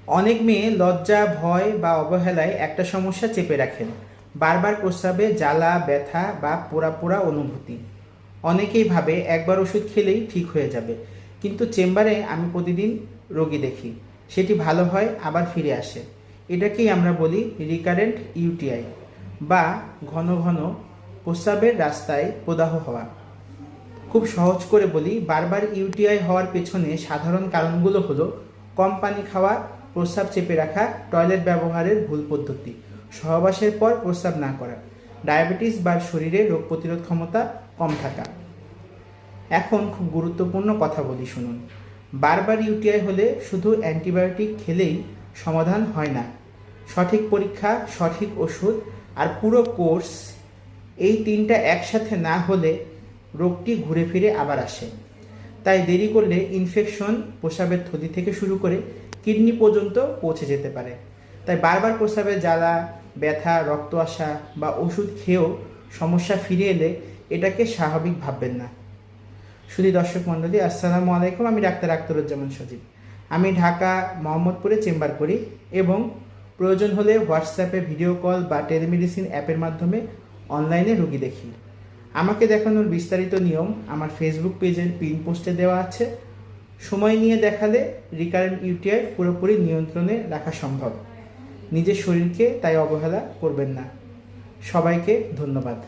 অনেক মেয়ে লজ্জা, ভয় বা অবহেলায় একটা সমস্যা চেপে রাখেন। বারবার প্রস্রাবে জ্বালা, ব্যথা বা পোড়া পোড়া অনুভূতি। অনেকেই ভাবে একবার ওষুধ খেলেই ঠিক হয়ে যাবে, কিন্তু চেম্বারে আমি প্রতিদিন রোগী দেখি, সেটি ভালো হয় আবার ফিরে আসে। এটাকেই আমরা বলি রিকারেন্ট ইউটিআই বা ঘন ঘন প্রস্রাবের রাস্তায় প্রদাহ হওয়া। খুব সহজ করে বলি, বারবার ইউটিআই হওয়ার পেছনে সাধারণ কারণগুলো হলো কম পানি খাওয়া, প্রস্রাব চেপে রাখা, টয়লেট ব্যবহারের ভুল পদ্ধতি, সহবাসের পর প্রস্রাব না করা, ডায়াবেটিস বা শরীরে রোগ প্রতিরোধ ক্ষমতা কম থাকা। এখন খুব গুরুত্বপূর্ণ কথা বলি, শুনুন। বারবার ইউটিআই হলে শুধু অ্যান্টিবায়োটিক খেলেই সমাধান হয় না। সঠিক পরীক্ষা, সঠিক ওষুধ আর পুরো কোর্স, এই তিনটা একসাথে না হলে রোগটি ঘুরে ফিরে আবার আসে। তাই দেরি করলে ইনফেকশন প্রস্রাবের থলি থেকে শুরু করে কিডনি পর্যন্ত পৌঁছে যেতে পারে। তাই বারবার প্রস্রাবে জ্বালা, ব্যথা, রক্ত আসা বা ওষুধ খেয়েও সমস্যা ফিরে এলে এটাকে স্বাভাবিক ভাববেন না। শুধু দর্শক মণ্ডলী, আসসালামু আলাইকুম। আমি ডাক্তার আখতারুজ্জামান সজীব। আমি ঢাকা মোহাম্মদপুরে চেম্বার করি এবং প্রয়োজন হলে হোয়াটসঅ্যাপে ভিডিও কল বা টেলিমেডিসিন অ্যাপের মাধ্যমে অনলাইনে রোগী দেখি। আমাকে দেখানোর বিস্তারিত নিয়ম আমার ফেসবুক পেজের পিন পোস্টে দেওয়া আছে। সময় নিয়ে দেখালে রিকারেন্ট ইউটিআই পুরোপুরি নিয়ন্ত্রণে রাখা সম্ভব। নিজের শরীরকে তাই অবহেলা করবেন না। সবাইকে ধন্যবাদ।